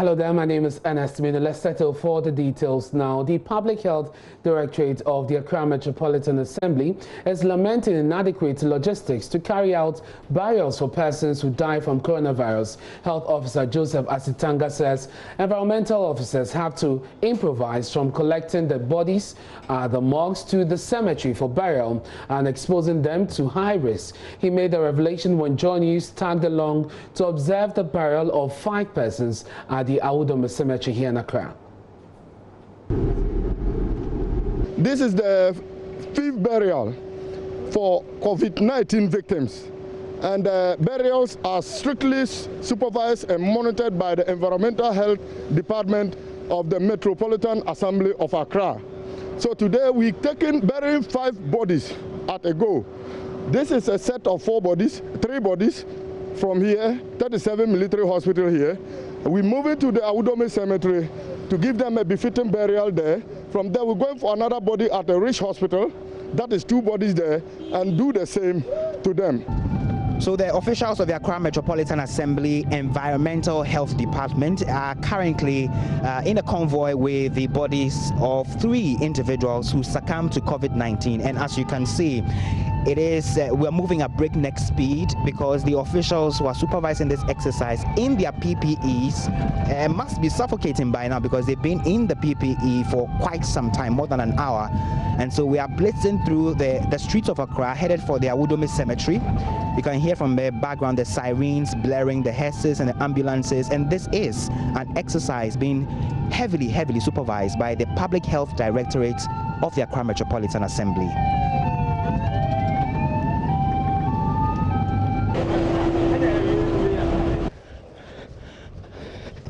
Hello there, my name is Ernest Mino. Let's settle for the details now. The Public Health Directorate of the Accra Metropolitan Assembly is lamenting inadequate logistics to carry out burials for persons who die from coronavirus. Health Officer Joseph Asitanga says environmental officers have to improvise from collecting the bodies at the morgues to the cemetery for burial and exposing them to high risk. He made the revelation when JoyNews tagged along to observe the burial of 5 persons at the Awudome Cemetery here in Accra. This is the 5th burial for COVID-19 victims, and burials are strictly supervised and monitored by the Environmental Health Department of the Metropolitan Assembly of Accra. So today we're burying 5 bodies at a go. This is a set of 3 bodies from here, 37 Military Hospital here. We're moving to the Awudome Cemetery to give them a befitting burial there. From there, we're going for another body at the Rich Hospital. That is 2 bodies there, and do the same to them. So the officials of the Accra Metropolitan Assembly Environmental Health Department are currently in a convoy with the bodies of 3 individuals who succumbed to COVID-19. And as you can see, it is we're moving at breakneck speed because the officials who are supervising this exercise in their PPEs must be suffocating by now because they've been in the PPE for quite some time, more than an hour. And so we are blitzing through the streets of Accra, headed for the Awudome Cemetery. You can hear from the background the sirens blaring, the hearses and the ambulances, and this is an exercise being heavily supervised by the Public Health Directorate of the Accra Metropolitan Assembly.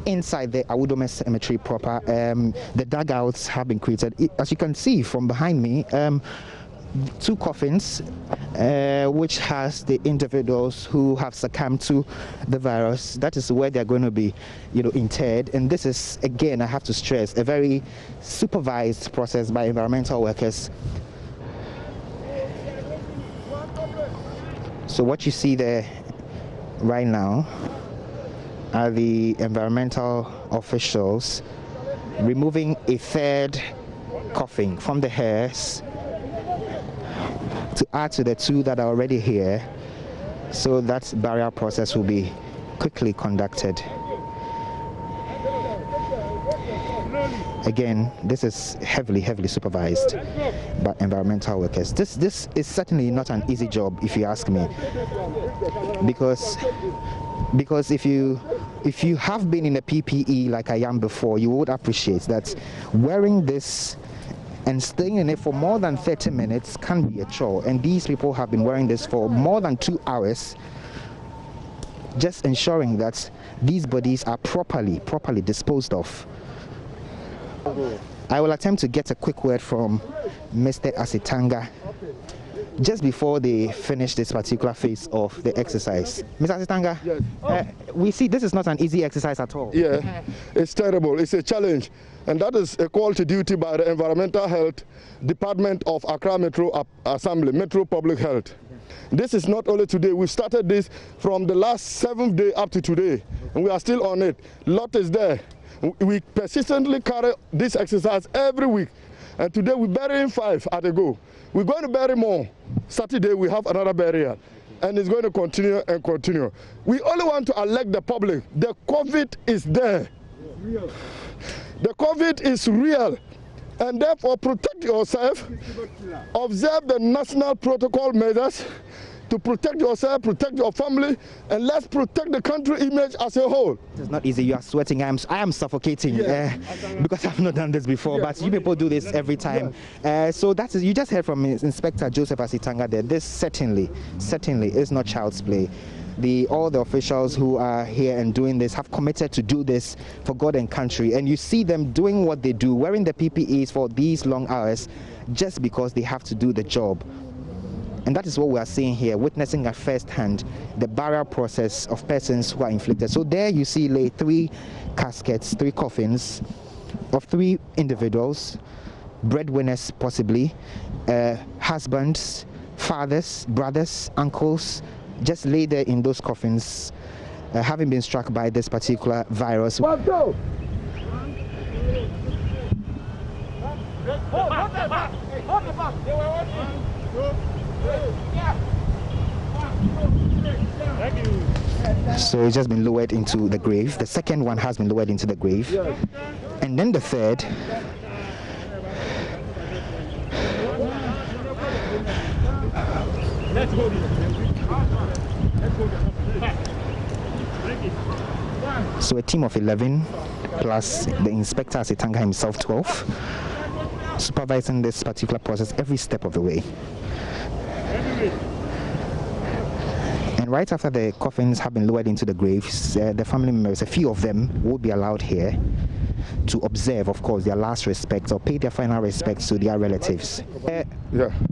Inside the Awudome Cemetery proper, the dugouts have been created. As you can see from behind me, 2 coffins which has the individuals who have succumbed to the virus. That is where they're going to be, interred. And this is, again, I have to stress, a very supervised process by environmental workers. So what you see there right now are the environmental officials removing a 3rd coffin from the hearse to add to the 2 that are already here, so that burial process will be quickly conducted. Again, this is heavily supervised by environmental workers. This is certainly not an easy job, if you ask me, because if you have been in a PPE like I am before, you would appreciate that wearing this and staying in it for more than 30 minutes can be a chore. And these people have been wearing this for more than 2 hours, just ensuring that these bodies are properly disposed of. I will attempt to get a quick word from Mr. Asitanga just before they finish this particular phase of the exercise. Mr. Asitanga, yes. We see this is not an easy exercise at all. Yeah, it's terrible. It's a challenge. And that is a call to duty by the Environmental Health Department of Accra Metro Assembly, Metro Public Health. This is not only today. We started this from the last 7th day up to today, and we are still on it. Lot is there. We persistently carry this exercise every week, and today we're burying 5 at a go. We're going to bury more. Saturday we have another burial, and it's going to continue and continue. We only want to alert the public. The COVID is there. The COVID is real, and therefore protect yourself. Observe the national protocol measures to protect yourself, protect your family, and let's protect the country image as a whole. It's not easy. You are sweating. I am suffocating because I've not done this before, but you people do this every time. So that's you just heard from Inspector Joseph Asitanga there. This certainly is not child's play. All the officials who are here and doing this have committed to do this for God and country, and you see them doing what they do, wearing the PPEs for these long hours just because they have to do the job. And that is what we are seeing here, witnessing at first hand the burial process of persons who are inflicted. So there you see lay 3 caskets, 3 coffins of 3 individuals, breadwinners possibly, husbands, fathers, brothers, uncles, just lay there in those coffins. having been struck by this particular virus. Let's go. So it's just been lowered into the grave. The second one has been lowered into the grave. And then the third. So a team of 11 plus the inspector Asitanga himself 12, supervising this particular process every step of the way. And right after the coffins have been lowered into the graves, the family members, a few of them, will be allowed here to observe, of course, their last respects or pay their final respects to their relatives.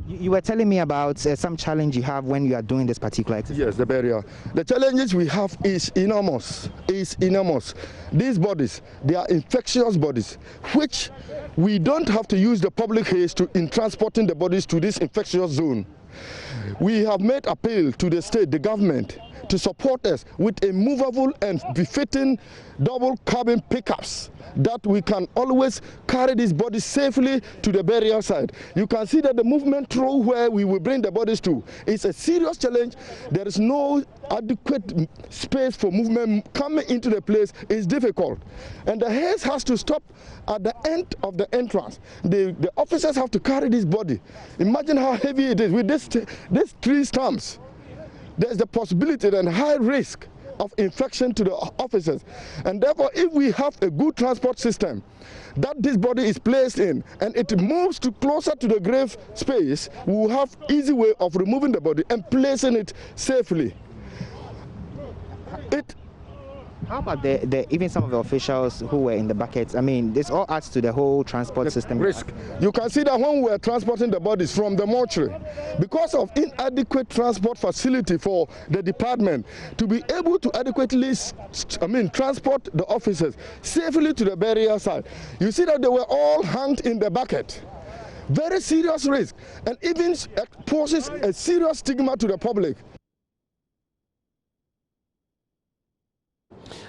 You were telling me about some challenge you have when you are doing this particular exercise. Yes, the burial. The challenges we have is enormous. These bodies, they are infectious bodies, which we don't have to use the public haste in transporting the bodies to this infectious zone. We have made appeal to the state, the government, to support us with a movable and befitting double cabin pickups that we can always carry these bodies safely to the burial site. You can see that the movement through where we will bring the bodies to is a serious challenge. There is no adequate space for movement. Coming into the place is difficult. And the haze has to stop at the end of the entrance. The officers have to carry this body. Imagine how heavy it is with these 3 stumps. There's the possibility and high risk of infection to the officers. And therefore, if we have a good transport system that this body is placed in and it moves to closer to the grave space, we will have easy way of removing the body and placing it safely. How about even some of the officials who were in the buckets? I mean, this all adds to the whole transport system. Risk. You can see that when we were transporting the bodies from the mortuary, because of inadequate transport facility for the department to be able to adequately, transport the officers safely to the burial site, you see that they were all hanged in the bucket. Very serious risk, and even poses a serious stigma to the public.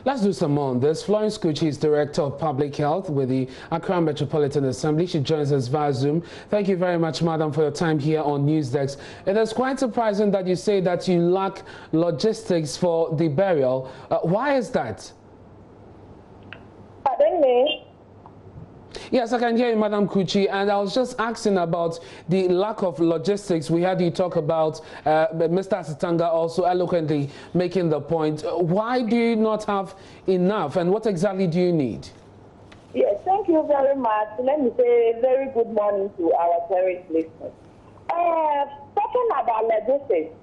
Let's do some more on this. Florence Kuchi is Director of Public Health with the Accra Metropolitan Assembly. She joins us via Zoom. Thank you very much, Madam, for your time here on Newsdesk. It is quite surprising that you say that you lack logistics for the burial. Why is that? Pardon me? Yes, I can hear you, Madam Kuchi, and I was just asking about the lack of logistics. We heard you talk about Mr. Asitanga also eloquently making the point. Why do you not have enough, and what exactly do you need? Yes, thank you very much. Let me say a very good morning to our cherished listeners. Talking about logistics,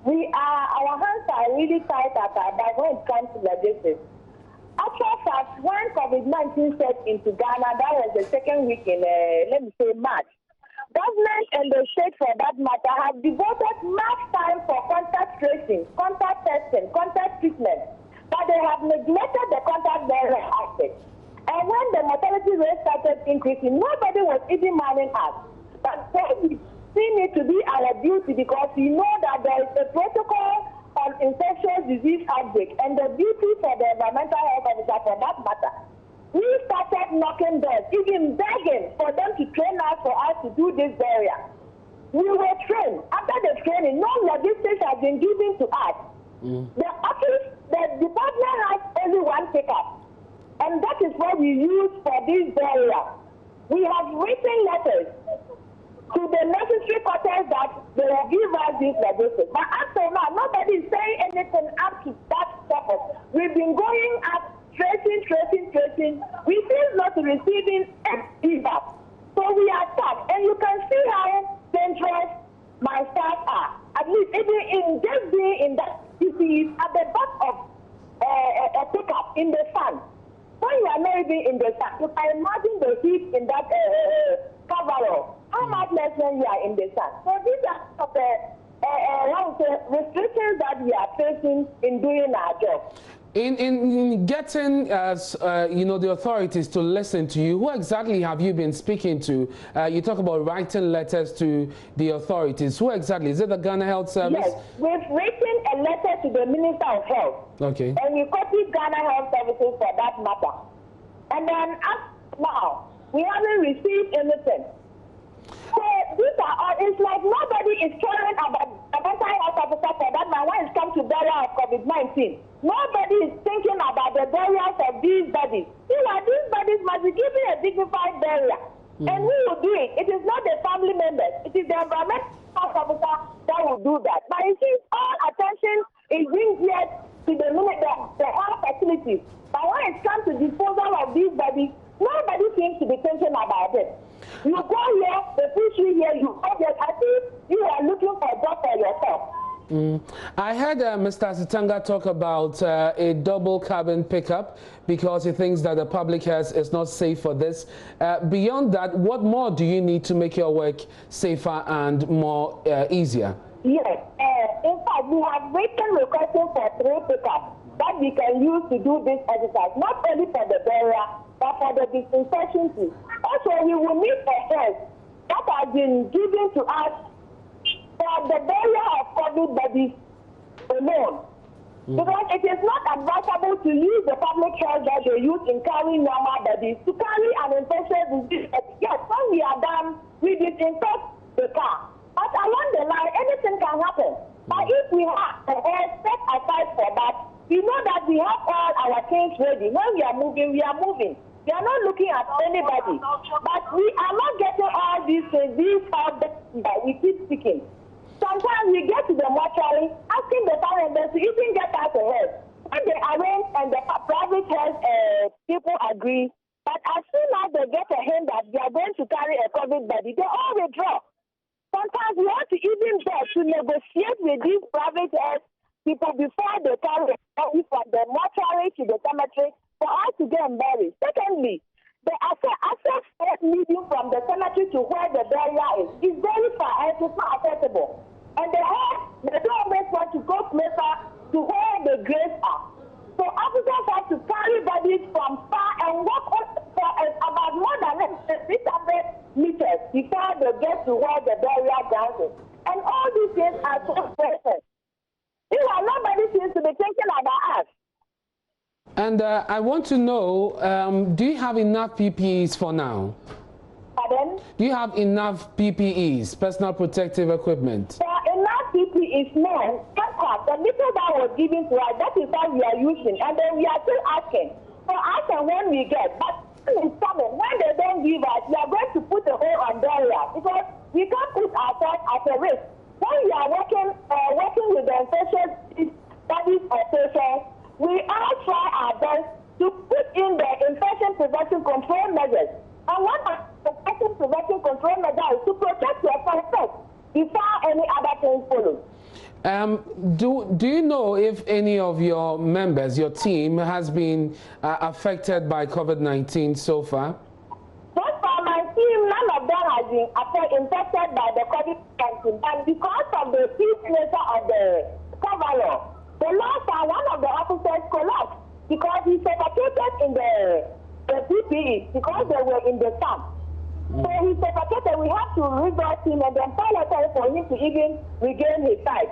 our hands are really tight at our back when it comes to logistics. Actual fact, when COVID-19 set into Ghana, that was the second week in, March. Government and the state, for that matter, have devoted much time for contact tracing, contact testing, contact treatment, but they have neglected the contact bearer aspect. And when the mortality rate started increasing, nobody was even minding us. But we see it to be our duty because we know that there is a protocol on infectious disease outbreak, and the duty for the environmental health officer for that matter. We started knocking doors, even begging for them to train us for us to do this burial. We were trained. After the training, no logistics has been given to us. The department has only one pickup, and that is what we use for this burial. We have written letters to the necessary quarters that they will give us this logistics. But until now, nobody is saying anything up to that purpose. We've been going up, tracing. We still not receiving any feedback. So we are stuck. And you can see how dangerous my staff are. At least even in just being in that city at the back of a pickup in the sun. When you are not even in the sun, you can imagine the heat in that coverall. How much less when you are in the sun? So these are some of the restrictions that we are facing in doing our job. In getting, you know, the authorities to listen to you, who exactly have you been speaking to? You talk about writing letters to the authorities. Who exactly? Is it the Ghana Health Service? Yes, we've written a letter to the Minister of Health. Okay. And we copied Ghana Health Services for that matter. And then now, we haven't received anything. So these are all, it's like nobody is caring about the mental health officer for that man when it comes to burial of COVID-19. Nobody is thinking about the burials of these bodies. You know, these bodies must be given a dignified burial. And who will do it? It is not the family members. It is the environmental health officer that will do that. But you see, all attention is being geared to the health facilities. But when it comes to disposal of these bodies, nobody seems to be thinking about it. You go here, they push you here, you go there. I think you are looking for a job for yourself. I heard Mr. Asitanga talk about a double cabin pickup because he thinks that the public health is not safe for this. Beyond that, what more do you need to make your work safer and more easier? Yes. In fact, we have written requesting for 3 pickups that we can use to do this exercise, not only for the burial, but for the disinfection too. Also, we will need a head that has been given to us for the burial of COVID bodies alone. Because it is not advisable to use the public health that they use in carrying normal bodies to carry an infectious disease. Yes, when we are done, we disinfect the car. But along the line, anything can happen. But if we have a head set aside for that, we know that we have all our things ready. When we are moving, we are moving. We are not looking at anybody. But we are not getting all these things, these help that we keep seeking. Sometimes we get to the mortuary, asking the family members to even get us ahead. When they arrange and the private health people agree, but as soon as they get a hint that they are going to carry a COVID body, they all withdraw. Sometimes we have to even beg to negotiate with these private health people before they carry the body from the mortuary to the cemetery for us to get buried. Secondly, the access leading from the cemetery to where the burial is very far and it's not accessible. And they don't always want to go closer to where the graves are. So officers have to carry bodies from far and walk for about more than 600 meters before they get to where the burial ground is. And all these things are so precious. You know, nobody seems to be thinking about us. And I want to know, do you have enough PPEs for now? Pardon? Do you have enough PPEs, personal protective equipment? Enough PPEs, no. The little that was given to us, that is what we are using. And then we are still asking. So ask them when we get. But it's coming. When they don't give us, we are going to put a hold on barrier. Because we can't put ourselves at a risk. When we are working with the infectious studies or patients, we all try our best to put in the infection prevention control measures. And one of the infection prevention control measures is to protect yourself first before any other things follow. Do you know if any of your members, your team, has been affected by COVID-19 so far? So far, my team, none of them has been infected by the COVID-19. And because of the peace nature of the cover-up, the last time one of the officers collapsed because he suffocated in the PPE because they were in the camp. So he suffocated. We have to reverse him and then pilot for him to even regain his sight.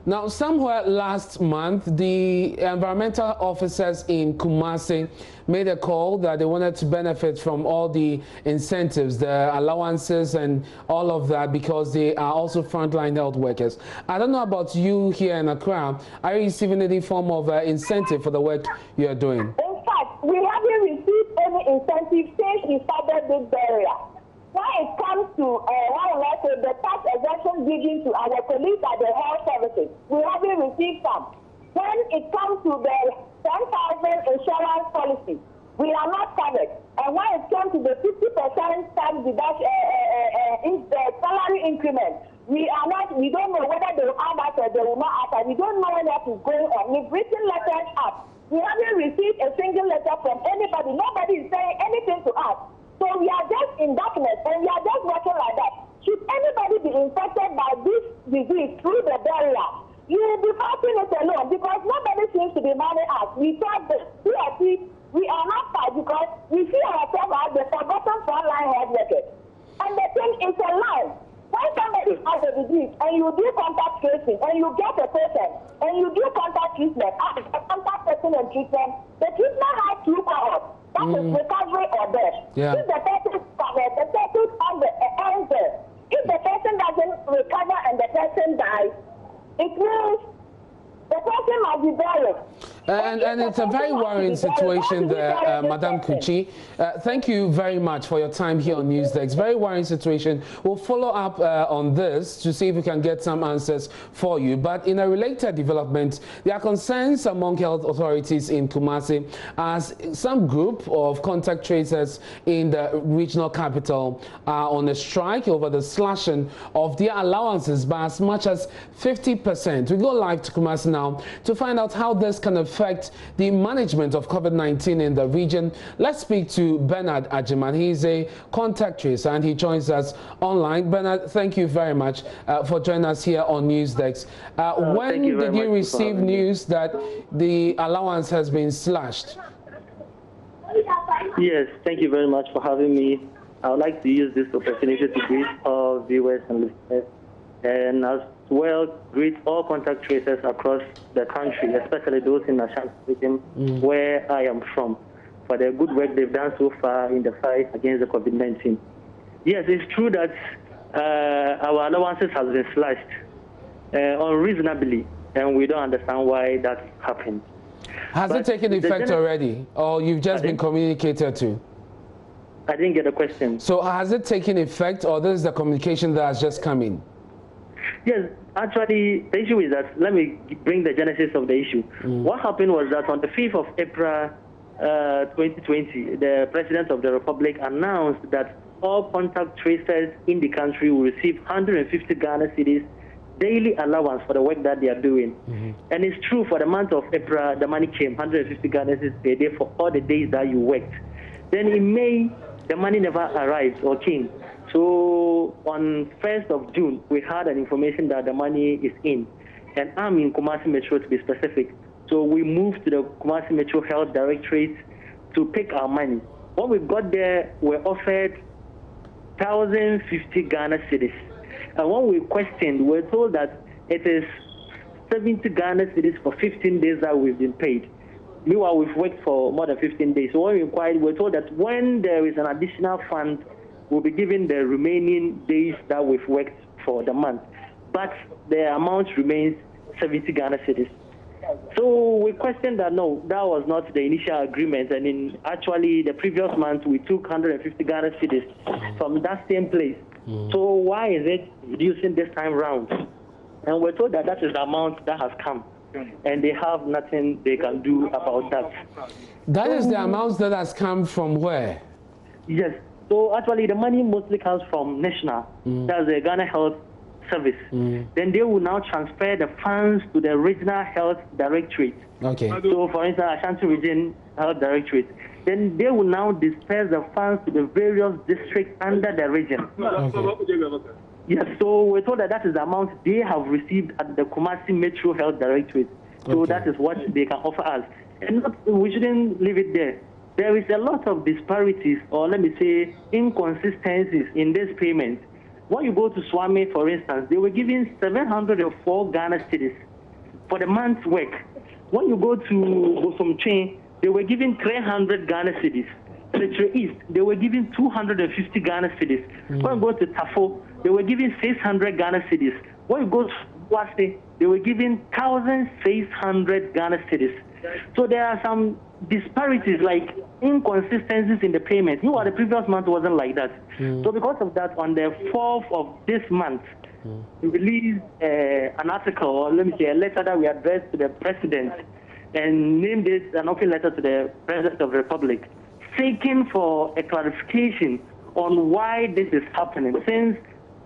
Now, somewhere last month, the environmental officers in Kumasi made a call that they wanted to benefit from all the incentives, the allowances and all of that because they are also frontline health workers. I don't know about you here in Accra. Are you receiving any form of incentive for the work you are doing? In fact, we haven't received any incentive since we started this barrier. When it comes to the tax exemption given to our colleagues at the health services, we haven't received some. When it comes to the 10,000 insurance policy, we are not covered. And when it comes to the 50% tax deduction, the salary increment, we don't know whether they will add us or they will not add us. We don't know what is going on. We've written letters up. We haven't received a single letter from anybody. Nobody is saying anything to us. So we are just in darkness and we are just working like that. Should anybody be infected by this disease through the barrier, you will be fighting it alone because nobody seems seems to be money out. We thought that we are not fight because we see ourselves as the forgotten frontline health workers. And the thing is a lie. When somebody has a disease and you do contact tracing and you get a patient and you do contact treatment, as a contact person and treatment, the treatment has two cohorts. That is recovery or death. Yeah. If the person is covered, the person has the answer. If the person doesn't recover and the person dies, it means the person must be buried. And it's a very worrying situation there, Madam Kuchi. Thank you very much for your time here on Newsdesk. Very worrying situation. We'll follow up on this to see if we can get some answers for you. But in a related development, there are concerns among health authorities in Kumasi as some group of contact tracers in the regional capital are on a strike over the slashing of their allowances by as much as 50%. We go live to Kumasi now to find out how this can affect the management of COVID-19 in the region. Let's speak to Bernard Ajiman. He's a contact tracer and he joins us online. Bernard, thank you very much for joining us here on Newsdesk. When did you receive news that the allowance has been slashed? Yes, thank you very much for having me. I would like to use this opportunity to greet all viewers and listeners, and as well greet all contact tracers across the country, especially those in the Ashanti region where I am from, for the good work they've done so far in the fight against the COVID-19. Yes, it's true that our allowances have been slashed unreasonably, and we don't understand why that happened. Has it taken effect already, or you've just been communicated to? I didn't get the question. So has it taken effect, or this is the communication that has just come in? Yes, actually, the issue is that, let me bring the genesis of the issue. What happened was that on the 5th of April 2020, the President of the Republic announced that all contact tracers in the country will receive 150 Ghana cedis daily allowance for the work that they are doing. And it's true, for the month of April, the money came, 150 Ghana cedis per day for all the days that you worked. Then in May, the money never arrived or came. So on 1st of June, we had an information that the money is in. And I'm in Kumasi Metro, to be specific. So we moved to the Kumasi Metro Health Directorate to pick our money. When we got there, we were offered 1,050 Ghana cedis. And when we questioned, we were told that it is 70 Ghana cedis for 15 days that we've been paid. Meanwhile, we've worked for more than 15 days. So when we inquired, we were told that when there is an additional fund, we'll be given the remaining days that we've worked for the month. But the amount remains 70 Ghana cedis. So we questioned that, no, that was not the initial agreement. And in actually the previous month, we took 150 Ghana cedis from that same place. So why is it reducing this time round? And we're told that that is the amount that has come. And they have nothing they can do about that. That is the amount that has come from where? Yes. So actually the money mostly comes from National. That's the Ghana Health Service. Then they will now transfer the funds to the Regional Health Directorate. Okay. So for instance, Ashanti Region Health Directorate. Then they will now disperse the funds to the various districts under the region. Okay. Yes, so we're told that that is the amount they have received at the Kumasi Metro Health Directorate. So that is what they can offer us. And we shouldn't leave it there. There is a lot of disparities, or let me say inconsistencies in this payment. When you go to Swami, for instance, they were giving 704 Ghana cedis for the month's work. When you go to Bosomche, they were giving 300 Ghana cedis. Central East, they were giving 250 Ghana cedis. When you go to Tafo, they were giving 600 Ghana cedis. When you go to Wasi, they were giving 1,600 Ghana cedis. So there are some disparities, like inconsistencies in the payment. The previous month wasn't like that. So because of that, on the 4th of this month, we released an article, or let me say a letter that we addressed to the President, and named it an open letter to the President of the Republic, seeking for a clarification on why this is happening, since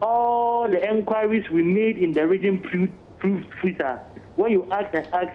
all the inquiries we made in the region proved futile. When you ask and ask,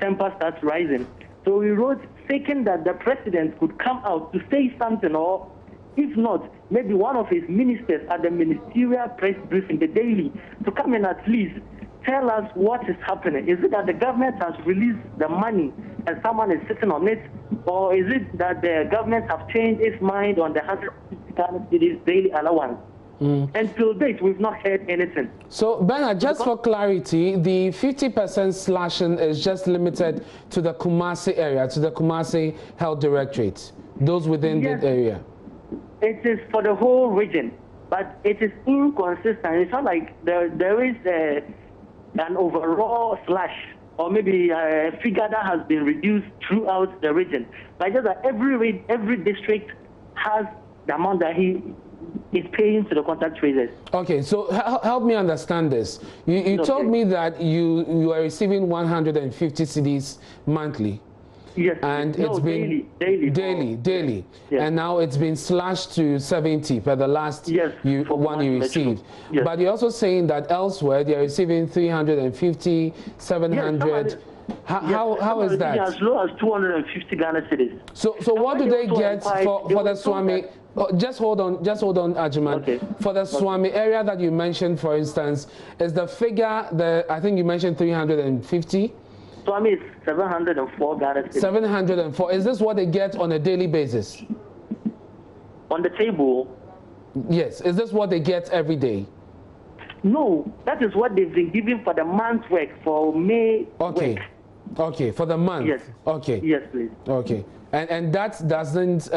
temper starts rising. So we wrote seeking that the President could come out to say something, or if not, maybe one of his ministers at the ministerial press briefing, the daily, to come and at least tell us what is happening. Is it that the government has released the money and someone is sitting on it? Or is it that the government have changed its mind on the 150 Ghana cedis daily allowance? Until date, we've not heard anything. So, Bernard, just for clarity, the 50% slashing is just limited to the Kumasi area, to the Kumasi Health Directorate, those within the area? It is for the whole region, but it is inconsistent. It's not like there is an overall slash or maybe a figure that has been reduced throughout the region. But just that every district has the amount that he is paying to the contact tracers. Okay, so help me understand this. You told me that you are receiving 150 cedis monthly. Yes, and it's been daily. Yes. And now it's been slashed to 70 per the last one you received. Yes. But you're also saying that elsewhere they are receiving 350, 700. Yes, how is that? As low as 250 Ghana cedis. So what do they get for the Swami? Just hold on, Ajuman. Okay. For the Swami area that you mentioned, for instance, is the figure I think you mentioned 350? Swami is 704 Ghana cedis. 704. Is this what they get on a daily basis? On the table? Yes. Is this what they get every day? No, that is what they've been giving for the month's work, for May work. Okay, for the month. Yes. Okay. Yes, please. Okay. And that doesn't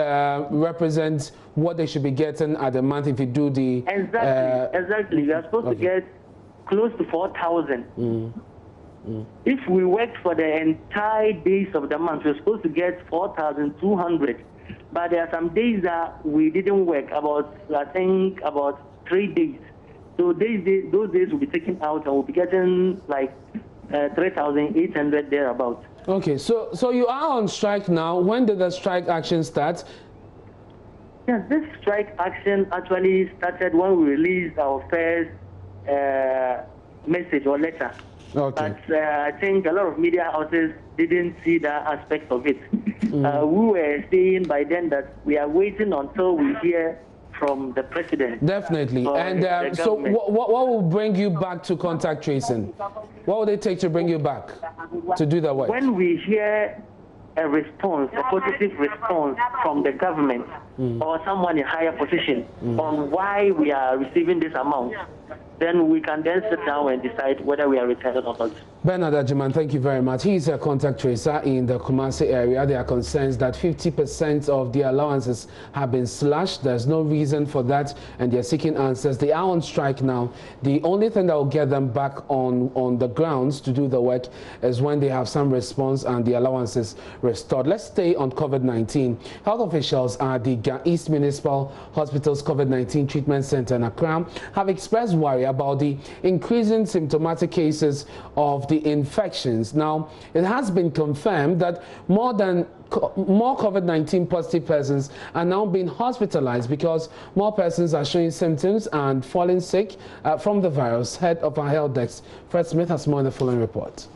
represent what they should be getting at the month if you do the... Exactly. We are supposed to get close to 4,000. If we worked for the entire days of the month, we're supposed to get 4,200. But there are some days that we didn't work, I think about 3 days. So those days will be taken out and we'll be getting like 3,800 thereabouts. Okay, so you are on strike now. When did the strike action start? Yes, this strike action actually started when we released our first message or letter. Okay. But I think a lot of media houses didn't see that aspect of it. We were saying by then that we are waiting until we hear from the president. Definitely. And so what will bring you back to contact tracing? What will it take to bring you back to do the work? When we hear a response, a positive response from the government or someone in higher position on why we are receiving this amount, then we can then sit down and decide whether we are retired or not. Bernard Ajuman, thank you very much. He is a contact tracer in the Kumasi area. There are concerns that 50% of the allowances have been slashed. There's no reason for that, and they're seeking answers. They are on strike now. The only thing that will get them back on the grounds to do the work is when they have some response and the allowances restored. Let's stay on COVID-19. Health officials at the East Municipal Hospital's COVID-19 Treatment Center in Accra have expressed worry about the increasing symptomatic cases of the infections. Now, it has been confirmed that more COVID-19 positive persons are now being hospitalized because more persons are showing symptoms and falling sick from the virus. Head of our health desk, Fred Smith, has more in the following report.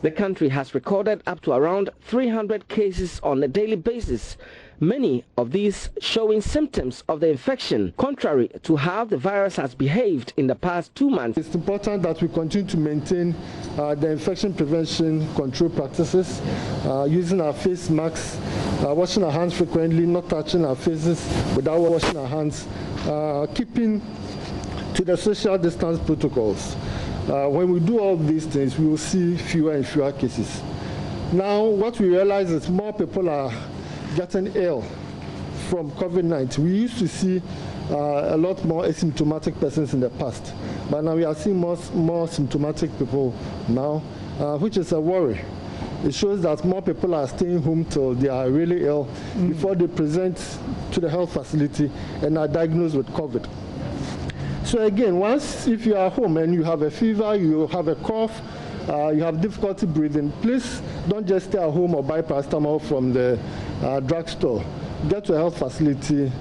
The country has recorded up to around 300 cases on a daily basis, many of these showing symptoms of the infection, contrary to how the virus has behaved in the past 2 months. It's important that we continue to maintain the infection prevention control practices, using our face masks, washing our hands frequently, not touching our faces without washing our hands, keeping to the social distance protocols. When we do all these things, we will see fewer and fewer cases. Now, what we realize is more people are getting ill from COVID-19. We used to see a lot more asymptomatic persons in the past, but now we are seeing more symptomatic people now, which is a worry. It shows that more people are staying home till they are really ill before they present to the health facility and are diagnosed with COVID. So again, if you are home and you have a fever, you have a cough, you have difficulty breathing, please don't just stay at home or buy paracetamol from the drugstore. Get to a health facility,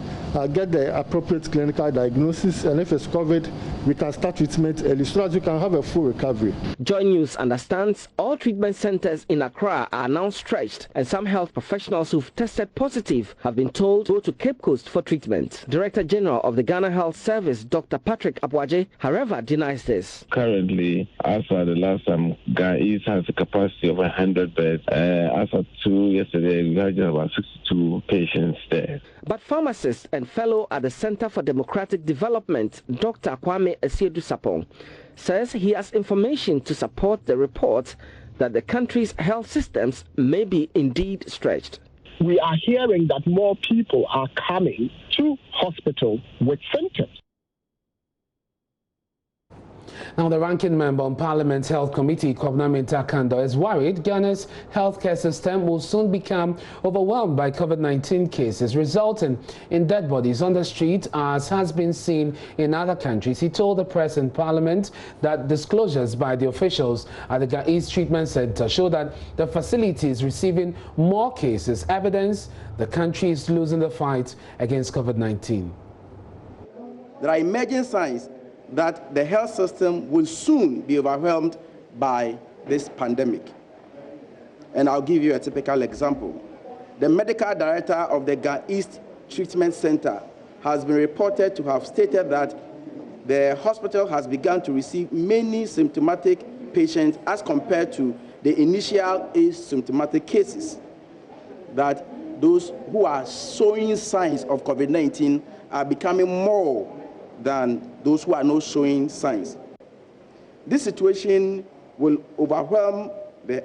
get the appropriate clinical diagnosis, and if it's COVID, we can start treatment early so that you can have a full recovery. JoyNews understands all treatment centers in Accra are now stretched, and some health professionals who've tested positive have been told to go to Cape Coast for treatment. Director General of the Ghana Health Service, Dr. Patrick Abwaje, however, denies this. Currently, as for the last time, Ghana East has a capacity of 100 beds. As of yesterday, we had about 62 patients there. But pharmacist and fellow at the Center for Democratic Development, Dr. Kwame Asiedu-Sapong, says he has information to support the report that the country's health systems may be indeed stretched. We are hearing that more people are coming to hospital with symptoms. Now, the ranking member on Parliament's Health Committee, Kwabena Mintah-Kando, is worried Ghana's healthcare system will soon become overwhelmed by COVID-19 cases, resulting in dead bodies on the street, as has been seen in other countries. He told the press in Parliament that disclosures by the officials at the Ghanese Treatment Center show that the facility is receiving more cases, evidence the country is losing the fight against COVID-19. There are emerging signs that the health system will soon be overwhelmed by this pandemic. And I'll give you a typical example. The medical director of the Ghanese Treatment Center has been reported to have stated that the hospital has begun to receive many symptomatic patients as compared to the initial asymptomatic cases, that those who are showing signs of COVID-19 are becoming more than those who are not showing signs. This situation will overwhelm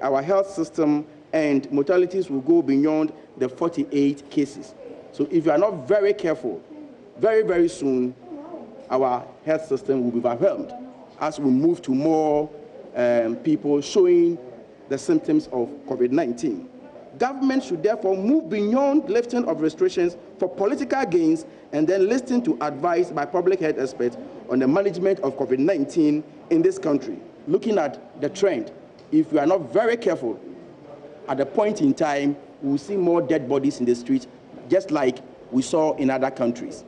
our health system, and mortalities will go beyond the 48 cases. So if you are not very careful, very, very soon, our health system will be overwhelmed as we move to more people showing the symptoms of COVID-19. Government should therefore move beyond lifting of restrictions for political gains and then listen to advice by public health experts on the management of COVID-19 in this country. Looking at the trend, if we are not very careful, at a point in time, we will see more dead bodies in the streets, just like we saw in other countries.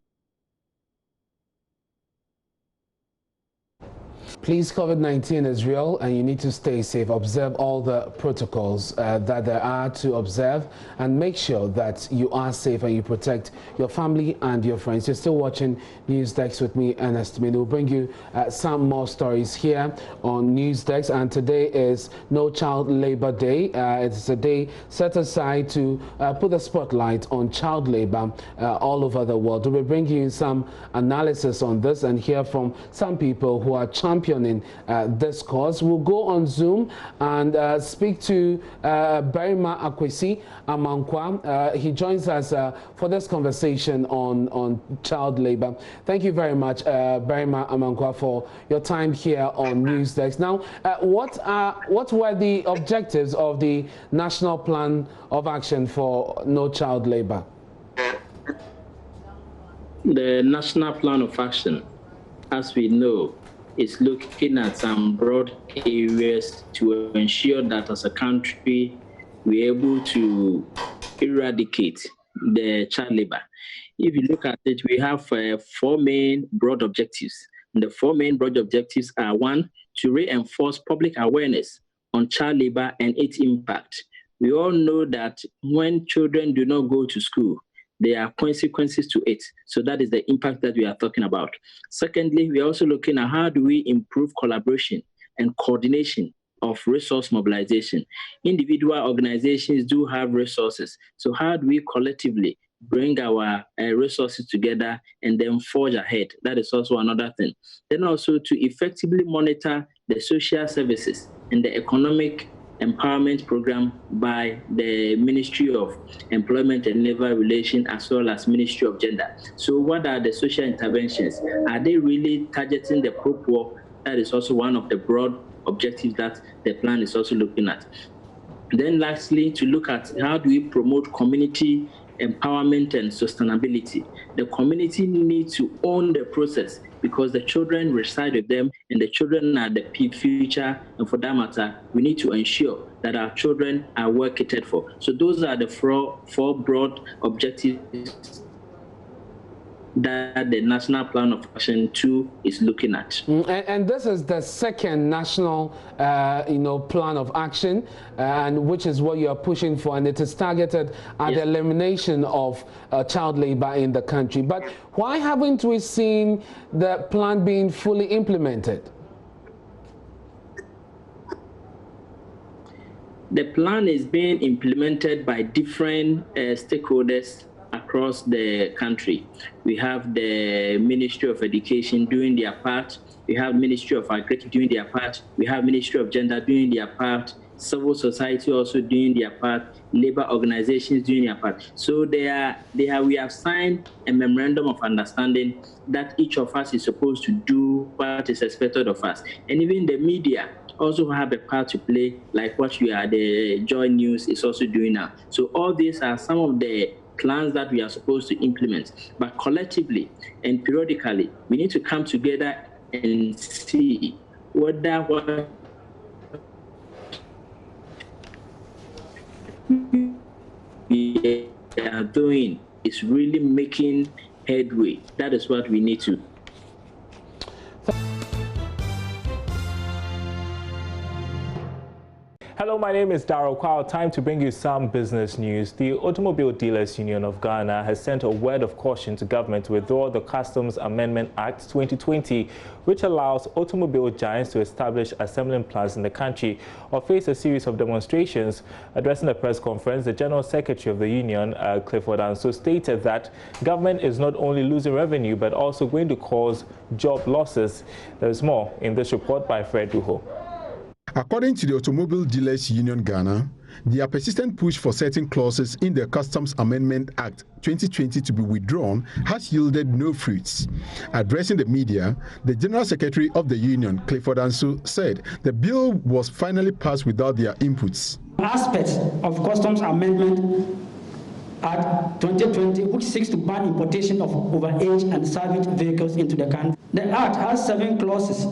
Please, COVID-19 is real and you need to stay safe. Observe all the protocols that there are to observe, and make sure that you are safe and you protect your family and your friends. You're still watching Newsdesk with me, Ernest Minu. We'll bring you some more stories here on Newsdesk, and today is No Child Labor Day. It's a day set aside to put the spotlight on child labor all over the world. We'll be bringing you some analysis on this and hear from some people who are championing this cause. We'll go on Zoom and speak to Berima Akwesi Amankwa. He joins us for this conversation on child labor. Thank you very much, Berima Amankwa, for your time here on Newsdesk. Now, what were the objectives of the National Plan of Action for No Child Labor? The National Plan of Action, as we know, is looking at some broad areas to ensure that as a country we're able to eradicate the child labor. If you look at it, we have 4 main broad objectives. And the 4 main broad objectives are: 1, to reinforce public awareness on child labor and its impact. We all know that when children do not go to school, there are consequences to it. So that is the impact that we are talking about. Secondly, we are also looking at how do we improve collaboration and coordination of resource mobilization. Individual organizations do have resources. So how do we collectively bring our resources together and then forge ahead? That is also another thing. Then also to effectively monitor the social services and the economic empowerment program by the Ministry of Employment and Labor Relations, as well as Ministry of Gender. So what are the social interventions? Are they really targeting the poor? That is also one of the broad objectives that the plan is also looking at. Then lastly, to look at how do we promote community empowerment and sustainability. The community needs to own the process because the children reside with them and the children are the future, and for that matter, we need to ensure that our children are well catered for. So those are the four broad objectives that the National Plan of Action 2 is looking at. And this is the second national, plan of action, and which is what you are pushing for, and it is targeted at the elimination of child labor in the country. But why haven't we seen the plan being fully implemented? The plan is being implemented by different stakeholders across the country. We have the Ministry of Education doing their part. We have Ministry of Agriculture doing their part. We have Ministry of Gender doing their part. Civil society also doing their part. Labor organizations doing their part. So we have signed a memorandum of understanding that each of us is supposed to do what is expected of us. And even the media also have a part to play, like what the JoyNews is also doing now. So all these are some of the plans that we are supposed to implement. But collectively and periodically, we need to come together and see whether what we are doing is really making headway. That is what we need to. Hello, my name is Darryl Kwao. Time to bring you some business news. The Automobile Dealers Union of Ghana has sent a word of caution to government to withdraw the Customs Amendment Act 2020, which allows automobile giants to establish assembling plants in the country or face a series of demonstrations. Addressing a press conference, the General Secretary of the union, Clifford Anso, stated that government is not only losing revenue but also going to cause job losses. There's more in this report by Fred Duho. According to the Automobile Dealers Union Ghana, their persistent push for certain clauses in the Customs Amendment Act 2020 to be withdrawn has yielded no fruits. Addressing the media, the General Secretary of the union, Clifford Anso, said the bill was finally passed without their inputs. Aspects of Customs Amendment Act 2020, which seeks to ban importation of overaged and salvaged vehicles into the country. The Act has 7 clauses,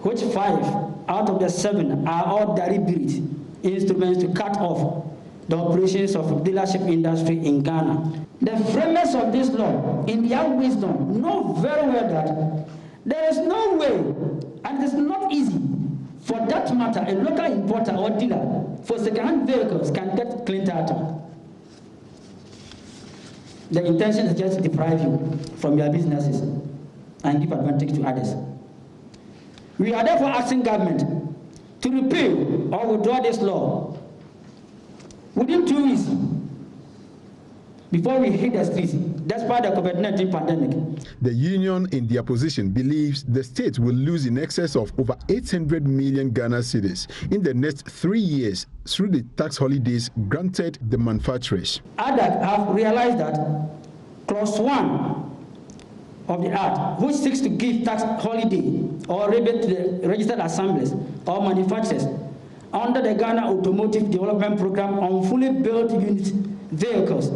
which 5 out of the 7 are all deliberate instruments to cut off the operations of the dealership industry in Ghana. The framers of this law, in their wisdom, know very well that there is no way, and it is not easy, for that matter, a local importer or dealer for second-hand vehicles can get clean title. The intention is just to deprive you from your businesses and give advantage to others. We are therefore asking government to repeal or withdraw this law within 2 weeks before we hit the streets, despite the COVID-19 pandemic. The union, in their position, believes the state will lose in excess of over 800 million Ghana cedis in the next 3 years through the tax holidays granted the manufacturers. ADAC have realized that Clause 1 of the Act, which seeks to give tax holiday or rebate to the registered assemblies or manufacturers under the Ghana Automotive Development Program on fully built unit vehicles,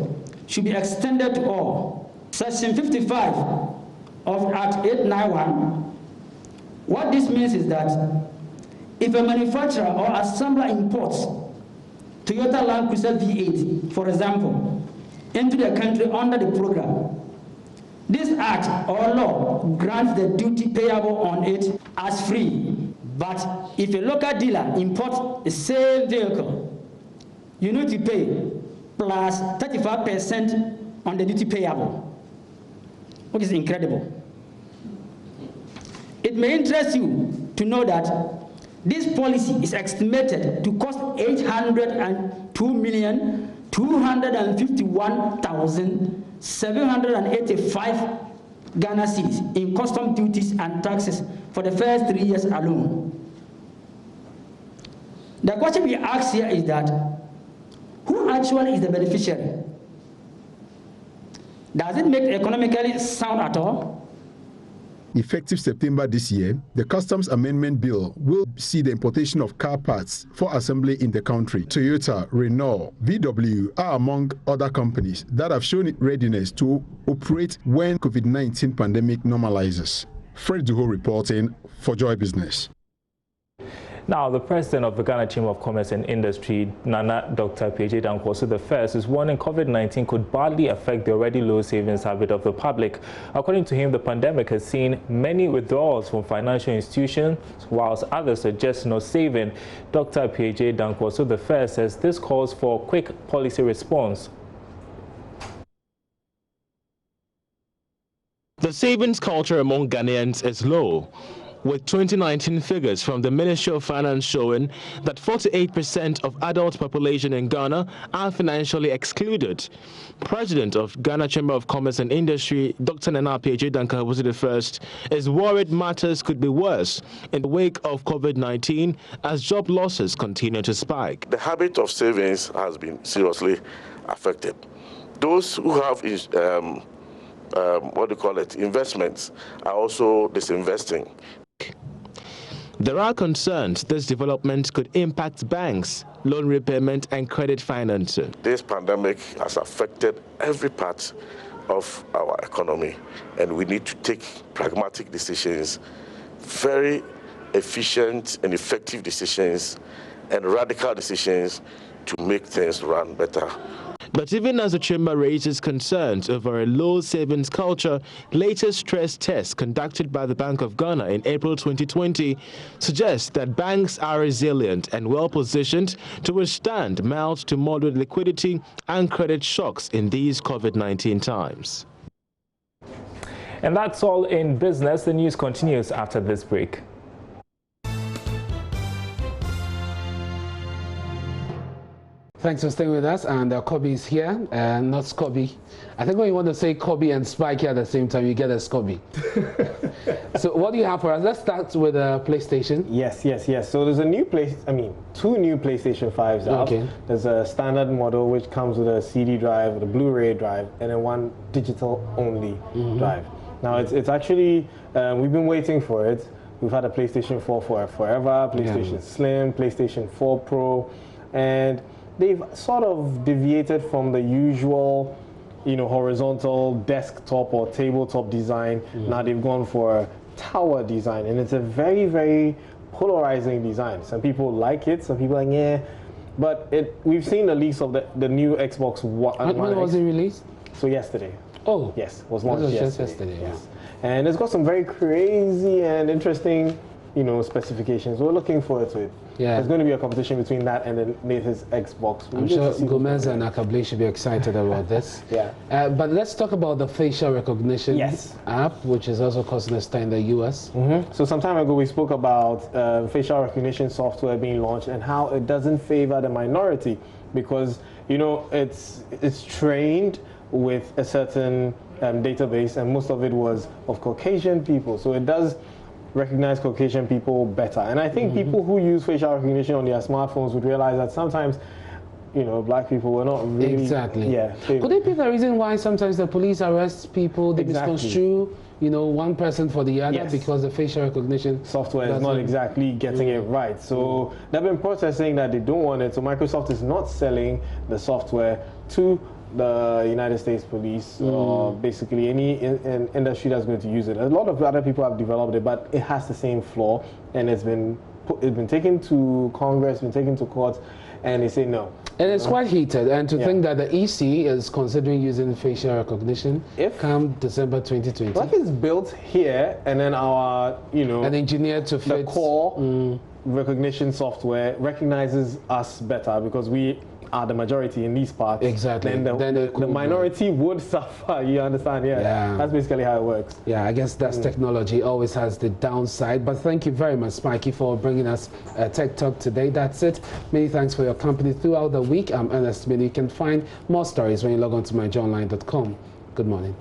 should be extended to all. Section 55 of Act 891, what this means is that if a manufacturer or assembler imports Toyota Land Cruiser V8, for example, into the country under the program, this act or law grants the duty payable on it as free. But if a local dealer imports the same vehicle, you need to pay plus 35% on the duty payable, which is incredible. It may interest you to know that this policy is estimated to cost 802,251,785 Ghana cedis in custom duties and taxes for the first 3 years alone. The question we ask here is that who actually is the beneficiary? Does it make economically sound at all? Effective September this year, the Customs Amendment Bill will see the importation of car parts for assembly in the country. Toyota, Renault, VW are among other companies that have shown readiness to operate when COVID-19 pandemic normalizes. Fred Duho reporting for Joy Business. Now, the president of the Ghana Chamber of Commerce and Industry, Nana Dr. P.J. Dankwaso I, is warning COVID-19 could badly affect the already low savings habit of the public. According to him, the pandemic has seen many withdrawals from financial institutions, whilst others suggest no saving. Dr. P.J. Dankwaso I says this calls for a quick policy response. The savings culture among Ghanaians is low, with 2019 figures from the Ministry of Finance showing that 48% of adult population in Ghana are financially excluded. President of Ghana Chamber of Commerce and Industry, Dr. Nana P.J. Dankwaso I, is worried matters could be worse in the wake of COVID-19 as job losses continue to spike. The habit of savings has been seriously affected. Those who have investments are also disinvesting. There are concerns this development could impact banks, loan repayment and credit financing. This pandemic has affected every part of our economy, and we need to take pragmatic decisions, very efficient and effective decisions, and radical decisions to make things run better. But even as the Chamber raises concerns over a low savings culture, latest stress tests conducted by the Bank of Ghana in April 2020 suggest that banks are resilient and well-positioned to withstand mild to moderate liquidity and credit shocks in these COVID-19 times. And that's all in business. The news continues after this break. Thanks for staying with us, and Kobe is here, not Scobby. I think when you want to say Kobe and Spike at the same time, you get a Scobby. So what do you have for us? Let's start with PlayStation. Yes. So there's two new PlayStation 5s out. Okay. There's a standard model which comes with a CD drive, with a Blu-ray drive, and then one digital-only drive. Now it's actually, we've been waiting for it. We've had a PlayStation 4 for forever, PlayStation Slim, PlayStation 4 Pro, and they've sort of deviated from the usual, horizontal desktop or tabletop design. Now they've gone for a tower design, and it's a very, very polarizing design. Some people like it, some people are like, yeah. But we've seen the leaks of the new Xbox One. When was it released? So yesterday. Oh. Yes, it was launched yesterday. Yes. And it's got some very crazy and interesting, specifications. We're looking forward to it. Yeah. There's going to be a competition between that and the latest Xbox. I'm sure Gomez and Akabli should be excited about this. Yeah. But let's talk about the facial recognition app, which is also causing a stir in the US. So some time ago we spoke about facial recognition software being launched and how it doesn't favor the minority because, it's trained with a certain database, and most of it was of Caucasian people. So it does recognize Caucasian people better. And I think people who use facial recognition on their smartphones would realize that sometimes, black people were not really... Exactly. Yeah. Could it be the reason why sometimes the police arrest people, they misconstrue, one person for the other because the facial recognition software is not exactly getting it right. So there have been protests saying that they don't want it. So Microsoft is not selling the software to the United States police or basically any industry that's going to use it. A lot of other people have developed it, but it has the same flaw, and it's been taken to Congress, been taken to court, and they say no. And it's quite heated, and to think that the EC is considering using facial recognition come December 2020. Like it's built here, and then our, an engineer to fit the core recognition software recognizes us better because we are the majority in these parts. Exactly. Then the minority would suffer. You understand? Yeah. That's basically how it works. Yeah, I guess that's technology always has the downside. But thank you very much, Mikey, for bringing us Tech Talk today. That's it. Many thanks for your company throughout the week. I'm Ernest Mini. You can find more stories when you log on to myjoyonline.com. Good morning.